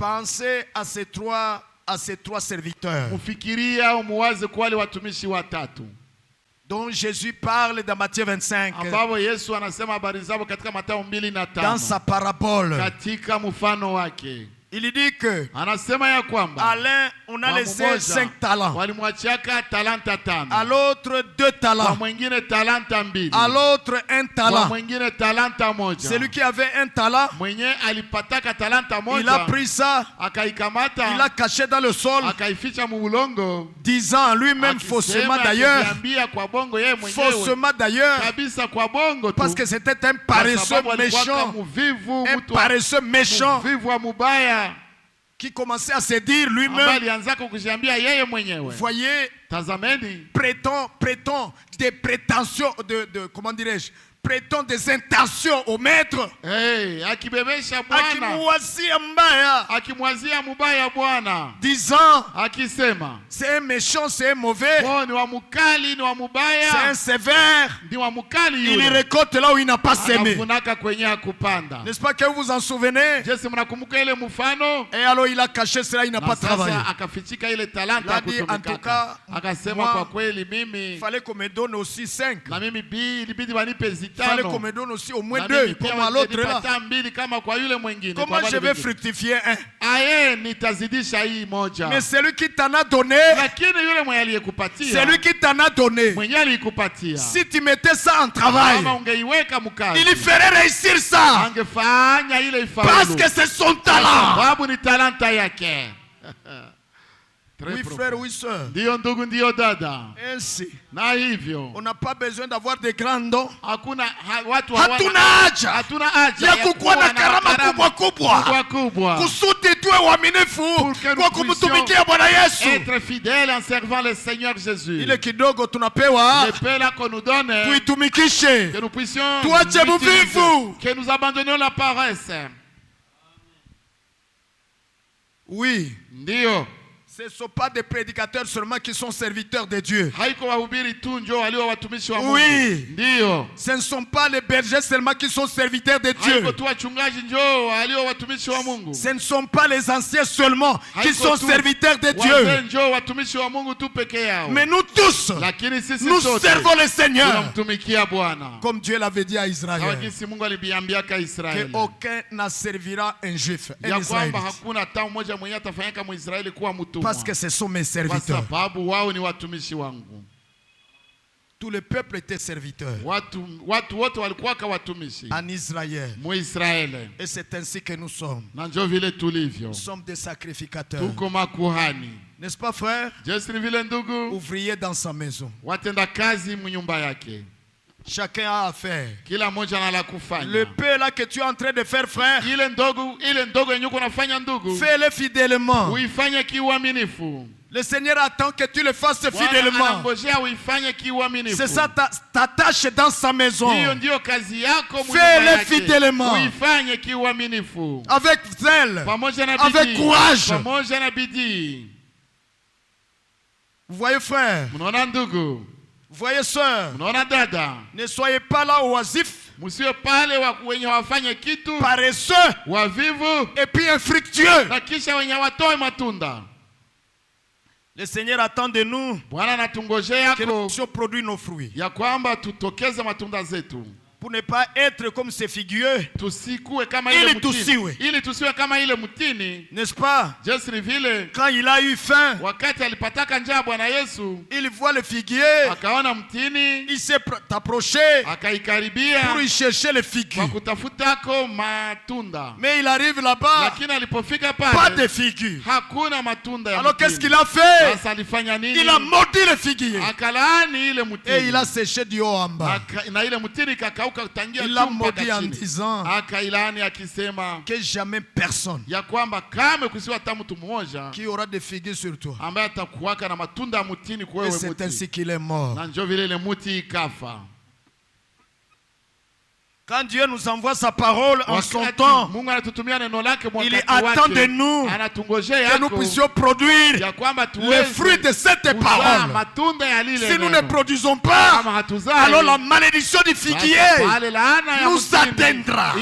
Pensez à ces trois serviteurs dont Jésus parle dans Matthieu 25, dans sa parabole. Il dit que à l'un on a laissé 5 talents, à l'autre 2 talents, à l'autre 1 talent. Celui qui avait 1 talent, il a pris ça, il l'a caché dans le sol, disant lui-même faussement d'ailleurs, parce que c'était un paresseux méchant, qui commençait à se dire lui-même, voyez, prétend des prétentions, comment dirais-je, prétend des intentions au maître, disant c'est un méchant, c'est un mauvais, c'est un sévère, il récolte là où il n'a pas semé. N'est-ce pas que vous vous en souvenez? Et alors il a caché cela, il n'a pas travaillé. Il a dit en tout cas, moi, il fallait qu'on me donne aussi 5. Il fallait qu'on me donne aussi au moins 2 comme à l'autre là. Comment je vais fructifier un? Mais celui qui t'en a donné, si tu mettais ça en travail, il ferait réussir ça, parce que c'est son talent. Oui frère, oui soeur. Ainsi, on n'a pas besoin d'avoir des grands dons. Hatuna haja ya kukuwa na karama kubwa kusudi tuwe waaminifu kwa kumtumikia Bwana Yesu. Être fidèle en servant le Seigneur Jésus. Ile kidogo tunapewa, tuitumikishe, tuache uvivu, que nous abandonnions la paresse. Oui, ndio. Ce ne sont pas des prédicateurs seulement qui sont serviteurs de Dieu. Oui. Ce ne sont pas les bergers seulement qui sont serviteurs de Dieu. Ce ne sont pas les anciens seulement qui sont serviteurs de Dieu. Mais nous tous, nous servons le Seigneur. Comme Dieu l'avait dit à Israël. Qu'aucun ne servira un juif, un Israélite. Parce que ce sont mes serviteurs. Tout le peuple était serviteur en Israël. Et c'est ainsi que nous sommes. Nous sommes des sacrificateurs. N'est-ce pas frère? Ouvrier dans sa maison. Chacun a à faire. Le peu là que tu es en train de faire, frère, fais-le fidèlement. Le Seigneur attend que tu le fasses fidèlement. C'est ça ta tâche dans sa maison. Fais-le fidèlement. Avec zèle, avec courage. Vous voyez frère, vous voyez sœur, ne soyez pas là oisif, paresseux, et puis infructueux. Le Seigneur attend de nous que nous puissions produire nos fruits. Pour ne pas être comme ces figuiers, n'est-ce pas? Quand il a eu faim, il voit le figuier, il s'est approché pour y chercher les figues. Mais il arrive là-bas, pas de figues. Alors qu'est-ce qu'il a fait? Il a mordu le figuier et il a séché du haut en bas. Il l'a maudit en disant que jamais personne qui aura des figues sur toi. Et c'est ainsi qu'il est mort. Quand Dieu nous envoie sa parole en son temps, il attend de nous que nous puissions produire les fruits de cette parole. Si nous ne produisons pas, alors la malédiction du figuier nous atteindra.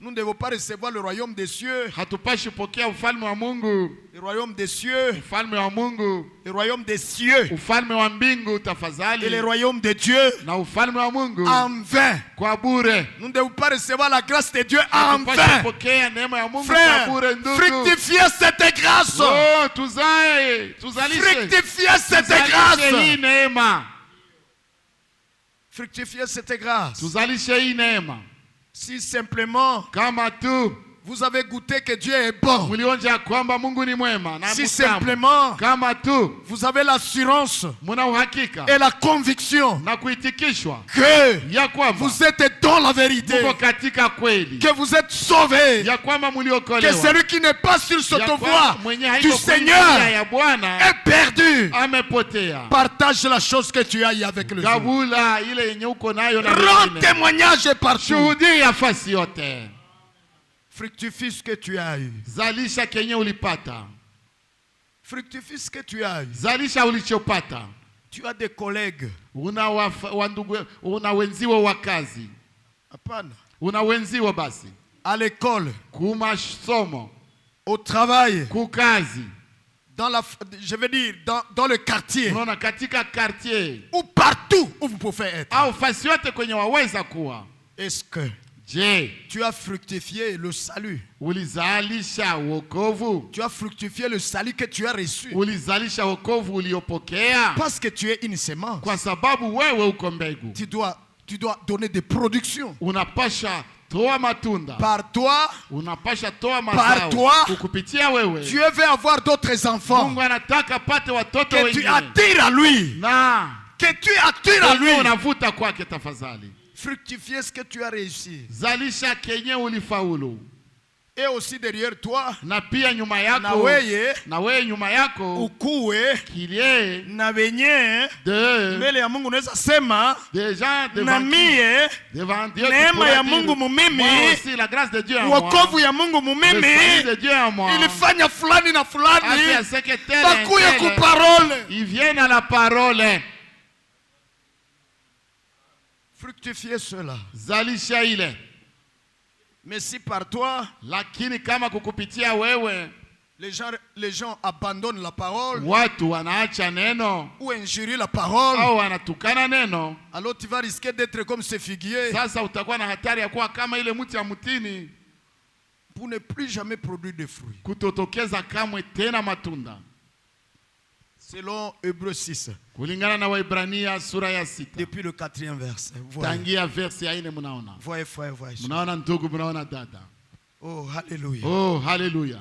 Nous ne devons pas recevoir le royaume des cieux. Hatupashi pokea ufalme wa Mungu. Le royaume des cieux. Ufalme wa Mungu. Le royaume des cieux. Ufalme wa mbingu tafadhali. Et le royaume de Dieu. Na ufalme wa Mungu. En vain. Kwa bure. Nous ne devons pas recevoir la grâce de Dieu en vain. Pokea neema ya Mungu frère, kwa bure ndugu. Fructifiez cette grâce. Oh, tuzae, tuzalishe. Fructifiez cette grâce. Hii neema. Fructifiez cette grâce. Tuzalishe hii neema. Si simplement kama tu vous avez goûté que Dieu est bon. Mulionja kwamba Mungu ni mwema na si simplement kama tu vous avez l'assurance muna uhakika et la conviction na kuitikishwa que ya kwamba vous êtes dans la vérité, muko katika kweli, que vous êtes sauvés, ya kwamba muliokolewa, que celui qui n'est pas sur cette voie du Seigneur est perdu, amepotea. Partage la chose que tu as avec le Gabula ile yenye uko nayo na rends témoignage partout. Shuhudia fasi yote. Fructifie ce que tu as eu. Zalisha kenye ulipata. Fructifie ce que tu as eu. Zalisha ulichopata. Tu as des collègues. Una wenziwa wa kazi. Hapana. Una wenziwa basi. À l'école. Kumasomo. Au travail. Kukazi. Je veux dire, dans le quartier. Unaona katika quartier. Ou partout où vous pouvez être. Au fasi yote kwenye waweza kuwa. Est-ce que tu as fructifié le salut? Ulizalisha wokovu. Tu as fructifié le salut que tu as reçu. Ulizalisha wokovu uliopokea. Parce que tu es une semence. Kwa sababu wewe uko mbegu. Tu dois donner des productions. Unapasha toa matunda. Par toi, unapasha toa mazao. Par toi, kukupitia wewe. Dieu veut avoir d'autres enfants. Mungu anataka apate watoto wengine. Que tu attires à lui. Na que tu attires à lui. Unavuta kwake tafadhali. Fructifier ce que tu as réussi. Zalisha kenye ulifaulu. Et aussi derrière toi. Na pia nyuma yako. Na wewe nyuma yako. Ukue. Kilie. Na venye. De. Mbele ya Mungu unaweza sema. Déjà devant. Na mie. Devant Dieu. Neema ya Mungu mumimi. Moi aussi la grâce de Dieu en moi. Wokovu ya Mungu mumimi. Le de Dieu en moi. Ilifanya fulani na fulani. Bakuye ku parole. Ils viennent à la parole. Fructifier cela. Zalisha ile. Mais si par toi, lakini kama kukupitia wewe, les gens abandonnent la parole, watu wanaacha neno, ou injurient la parole, au wanatukana neno, alors tu vas risquer d'être comme ce figuier. Sasa utakuwa na hatari ya kuwa kama ile mti ya mtini, pour ne plus jamais produire de fruits. Kutotokeza kamwe tena matunda. Selon Hébreux 6. Kulingana na Waebrania sura ya 6. Depuis le 4e verset. Tangia verse ya 4 mnaona. Voyez frère, voyez. Mnaona ndugu, mnaona dada. Oh, hallelujah. Oh, hallelujah.